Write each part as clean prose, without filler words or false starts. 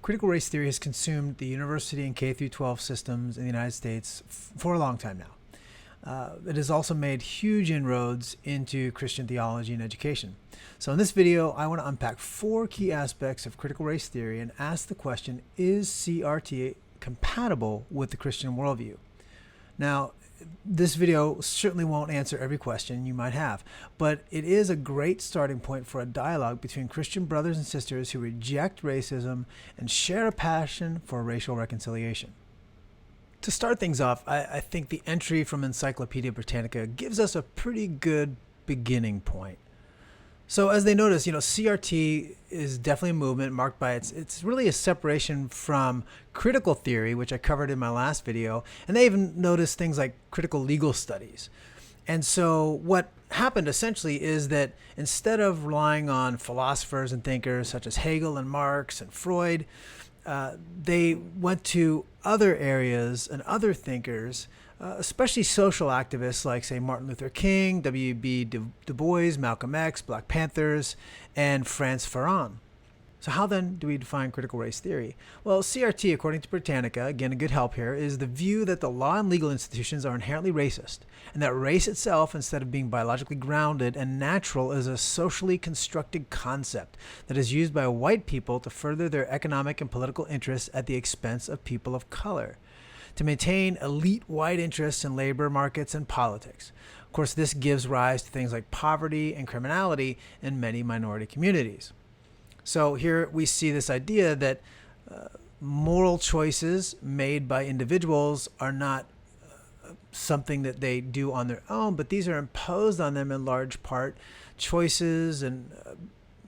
Critical race theory has consumed the university and K through 12 systems in the United States for a long time now. It has also made huge inroads into Christian theology and education. So in this video, I want to unpack 4 key aspects of critical race theory and ask the question, is CRT compatible with the Christian worldview? Now, this video certainly won't answer every question you might have, but it is a great starting point for a dialogue between Christian brothers and sisters who reject racism and share a passion for racial reconciliation. To start things off, I think the entry from Encyclopedia Britannica gives us a pretty good beginning point. So as they notice, CRT is definitely a movement marked by it's really a separation from critical theory, which I covered in my last video, and they even notice things like critical legal studies. And so what happened essentially is that instead of relying on philosophers and thinkers such as Hegel and Marx and Freud, they went to other areas and other thinkers, especially social activists like, say, Martin Luther King, W.B. Du Bois, Malcolm X, Black Panthers, and Franz Fanon. So how then do we define critical race theory? Well, CRT, according to Britannica, again, a good help here, is the view that the law and legal institutions are inherently racist, and that race itself, instead of being biologically grounded and natural, is a socially constructed concept that is used by white people to further their economic and political interests at the expense of people of color, to maintain elite white interests in labor markets and politics. Of course, this gives rise to things like poverty and criminality in many minority communities. So here we see this idea that moral choices made by individuals are not something that they do on their own, but these are imposed on them in large part, choices and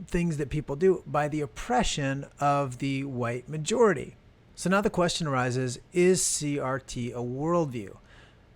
things that people do by the oppression of the white majority. So now the question arises, is CRT a worldview?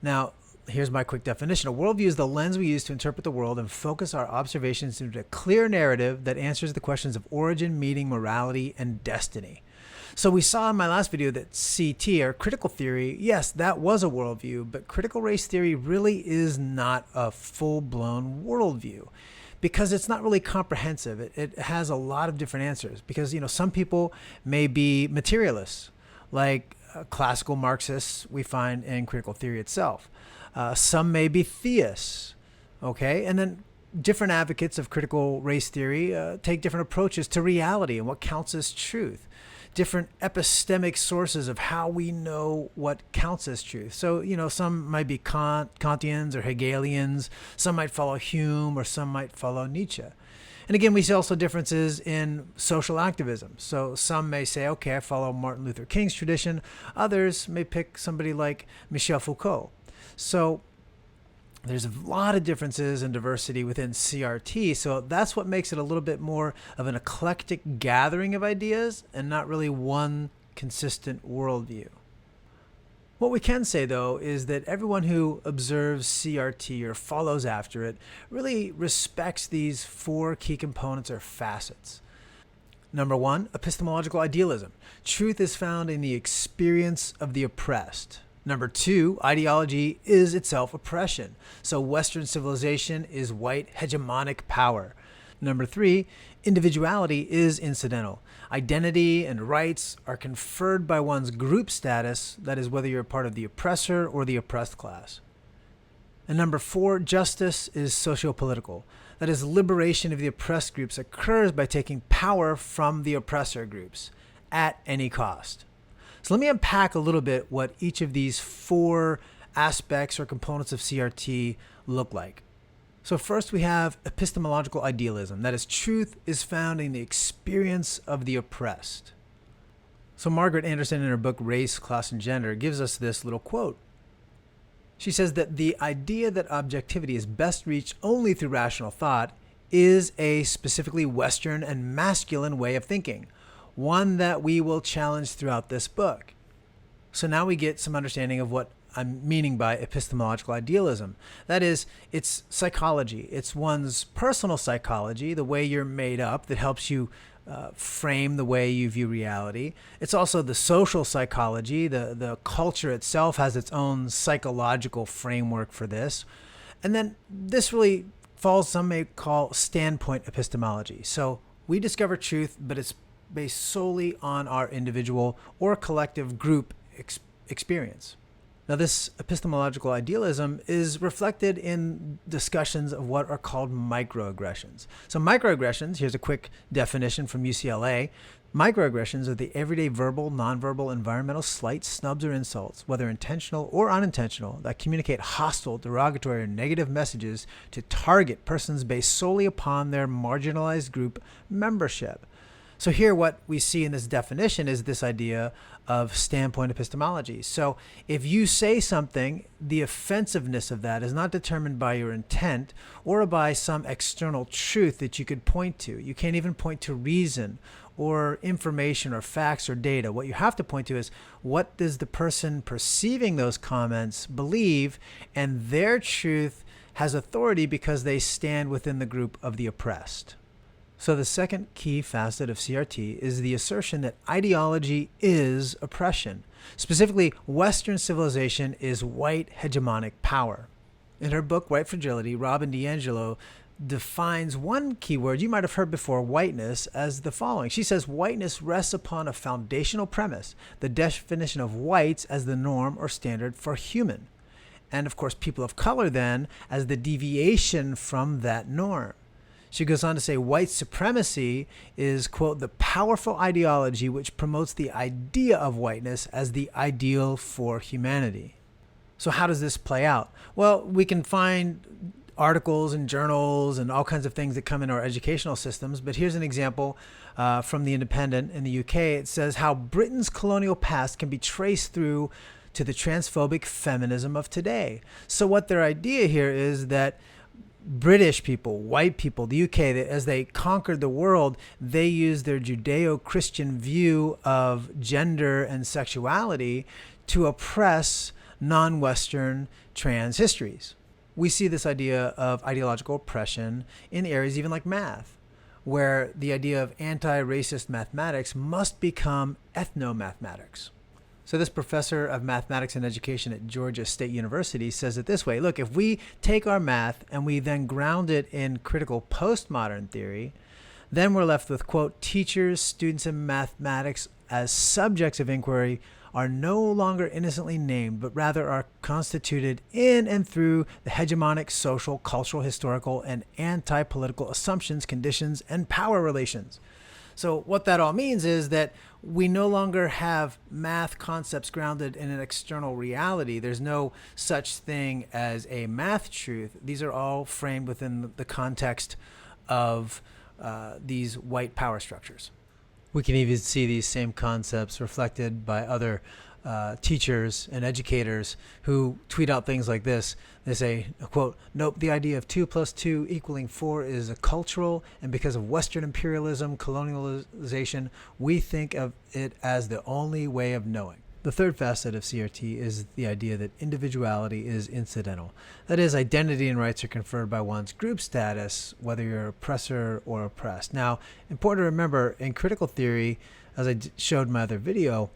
Now, here's my quick definition. A worldview is the lens we use to interpret the world and focus our observations into a clear narrative that answers the questions of origin, meaning, morality, and destiny. So we saw in my last video that CT, or critical theory, yes, that was a worldview, but critical race theory really is not a full-blown worldview because it's not really comprehensive. It has a lot of different answers because, some people may be materialists, like classical Marxists we find in critical theory itself. Some may be theists, okay? And then different advocates of critical race theory take different approaches to reality and what counts as truth, different epistemic sources of how we know what counts as truth. So, some might be Kantians or Hegelians, some might follow Hume, or some might follow Nietzsche. And again, we see also differences in social activism. So some may say, okay, I follow Martin Luther King's tradition. Others may pick somebody like Michel Foucault. So there's a lot of differences and diversity within CRT. So that's what makes it a little bit more of an eclectic gathering of ideas and not really one consistent worldview. What we can say, though, is that everyone who observes CRT or follows after it really respects these 4 key components or facets. Number 1, epistemological idealism. Truth is found in the experience of the oppressed. Number 2, ideology is itself oppression. So Western civilization is white hegemonic power. Number 3, individuality is incidental. Identity and rights are conferred by one's group status, that is, whether you're part of the oppressor or the oppressed class. And number 4, justice is sociopolitical. That is, liberation of the oppressed groups occurs by taking power from the oppressor groups at any cost. So let me unpack a little bit what each of these 4 aspects or components of CRT look like. So first we have epistemological idealism. That is, truth is found in the experience of the oppressed. So Margaret Anderson, in her book Race, Class, and Gender, gives us this little quote. She says that the idea that objectivity is best reached only through rational thought is a specifically Western and masculine way of thinking, one that we will challenge throughout this book. So now we get some understanding of what I'm meaning by epistemological idealism. That is, it's psychology. It's one's personal psychology, the way you're made up that helps you frame the way you view reality. It's also the social psychology. The culture itself has its own psychological framework for this. And then this really falls, some may call standpoint epistemology. So we discover truth, but it's based solely on our individual or collective group experience. Now, this epistemological idealism is reflected in discussions of what are called microaggressions. So microaggressions, here's a quick definition from UCLA. Microaggressions are the everyday verbal, nonverbal, environmental slights, snubs, or insults, whether intentional or unintentional, that communicate hostile, derogatory, or negative messages to target persons based solely upon their marginalized group membership. So here what we see in this definition is this idea of standpoint epistemology. So if you say something, the offensiveness of that is not determined by your intent or by some external truth that you could point to. You can't even point to reason or information or facts or data. What you have to point to is what does the person perceiving those comments believe, and their truth has authority because they stand within the group of the oppressed. So the second key facet of CRT is the assertion that ideology is oppression. Specifically, Western civilization is white hegemonic power. In her book, White Fragility, Robin DiAngelo defines one key word you might have heard before, whiteness, as the following. She says, whiteness rests upon a foundational premise, the definition of whites as the norm or standard for human. And of course, people of color then as the deviation from that norm. She goes on to say white supremacy is, quote, the powerful ideology which promotes the idea of whiteness as the ideal for humanity. So how does this play out? Well, we can find articles and journals and all kinds of things that come in our educational systems. But here's an example from The Independent in the UK. It says how Britain's colonial past can be traced through to the transphobic feminism of today. So what their idea here is that British people, white people, the UK, as they conquered the world, they used their Judeo-Christian view of gender and sexuality to oppress non-Western trans histories. We see this idea of ideological oppression in areas even like math, where the idea of anti-racist mathematics must become ethnomathematics. So this professor of mathematics and education at Georgia State University says it this way. Look, if we take our math and we then ground it in critical postmodern theory, then we're left with, quote, teachers, students in mathematics as subjects of inquiry are no longer innocently named, but rather are constituted in and through the hegemonic social, cultural, historical, and anti-political assumptions, conditions, and power relations. So what that all means is that we no longer have math concepts grounded in an external reality. There's no such thing as a math truth. These are all framed within the context of these white power structures. We can even see these same concepts reflected by other teachers and educators who tweet out things like this. They say, quote, nope, the idea of 2 + 2 = 4 is a cultural, and because of Western imperialism, colonialization, we think of it as the only way of knowing. The third facet of CRT is the idea that individuality is incidental. That is, identity and rights are conferred by one's group status, whether you're oppressor or oppressed. Now, important to remember, in critical theory, as I showed in my other video,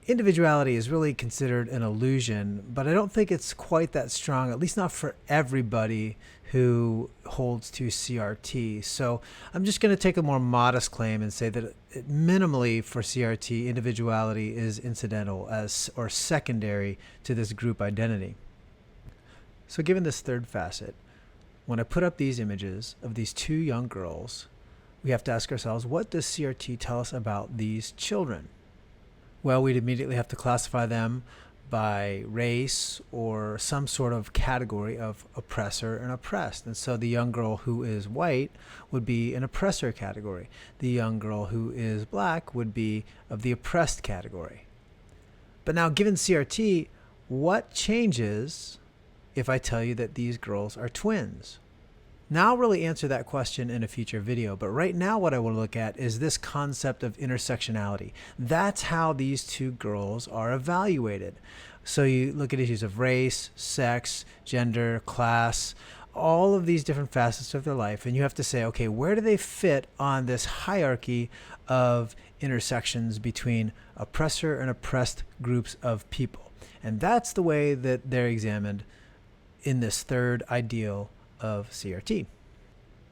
individuality is really considered an illusion, but I don't think it's quite that strong, at least not for everybody who holds to CRT. So I'm just going to take a more modest claim and say that minimally for CRT, individuality is incidental or secondary to this group identity. So given this third facet, when I put up these images of these two young girls, we have to ask ourselves, what does CRT tell us about these children? Well, we'd immediately have to classify them by race or some sort of category of oppressor and oppressed. And so the young girl who is white would be an oppressor category. The young girl who is black would be of the oppressed category. But now, given CRT, what changes if I tell you that these girls are twins? Now I'll really answer that question in a future video, but right now what I want to look at is this concept of intersectionality. That's how these two girls are evaluated. So you look at issues of race, sex, gender, class, all of these different facets of their life, and you have to say, okay, where do they fit on this hierarchy of intersections between oppressor and oppressed groups of people? And that's the way that they're examined in this third ideal of CRT.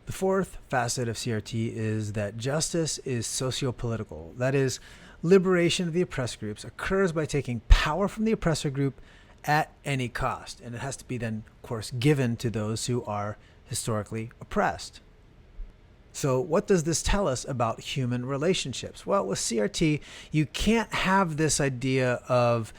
The fourth facet of CRT is that justice is socio-political. That is, liberation of the oppressed groups occurs by taking power from the oppressor group at any cost. And it has to be then, of course, given to those who are historically oppressed. So what does this tell us about human relationships? Well, with CRT, you can't have this idea of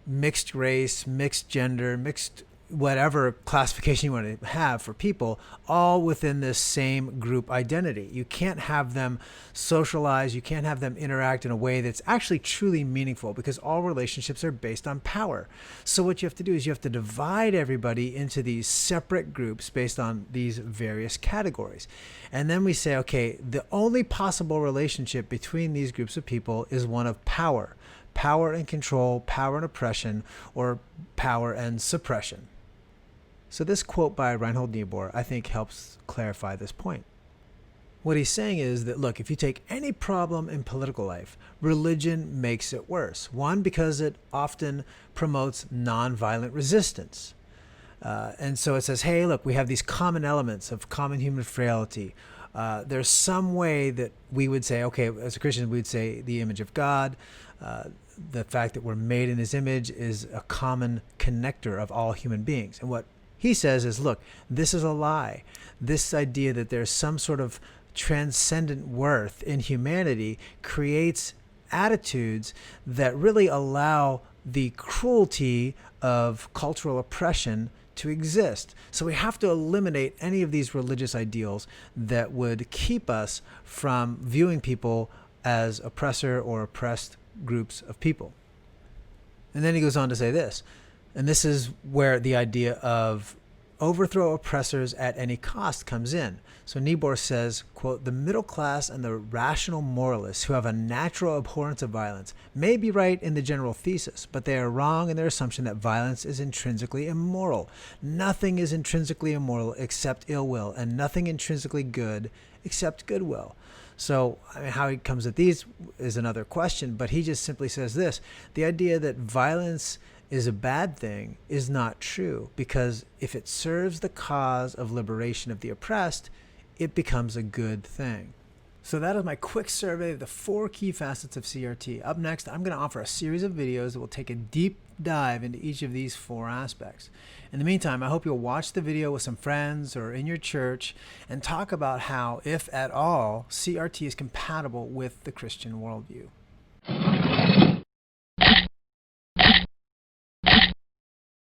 mixed race, mixed gender, mixed whatever classification you want to have for people, all within this same group identity. You can't have them socialize, you can't have them interact in a way that's actually truly meaningful, because all relationships are based on power. So what you have to do is you have to divide everybody into these separate groups based on these various categories. And then we say, okay, the only possible relationship between these groups of people is one of power. Power and control, power and oppression, or power and suppression. So this quote by Reinhold Niebuhr, I think, helps clarify this point. What he's saying is that, look, if you take any problem in political life, religion makes it worse. One, because it often promotes nonviolent resistance. And so it says, hey, look, we have these common elements of common human frailty. There's some way that we would say, okay, as a Christian, we'd say the image of God, the fact that we're made in his image is a common connector of all human beings. And what he says is, look, this is a lie. This idea that there's some sort of transcendent worth in humanity creates attitudes that really allow the cruelty of cultural oppression to exist. So we have to eliminate any of these religious ideals that would keep us from viewing people as oppressor or oppressed groups of people. And then he goes on to say this, and this is where the idea of overthrow oppressors at any cost comes in. So Niebuhr says, quote, the middle class and the rational moralists who have a natural abhorrence of violence may be right in the general thesis, but they are wrong in their assumption that violence is intrinsically immoral. Nothing is intrinsically immoral except ill will, and nothing intrinsically good except goodwill. So, I mean, how he comes at these is another question, but he just simply says this: the idea that violence is a bad thing is not true, because if it serves the cause of liberation of the oppressed, it becomes a good thing. So that is my quick survey of the 4 key facets of CRT. Up next, I'm going to offer a series of videos that will take a deep dive into each of these 4 aspects. In the meantime, I hope you'll watch the video with some friends or in your church and talk about how, if at all, CRT is compatible with the Christian worldview.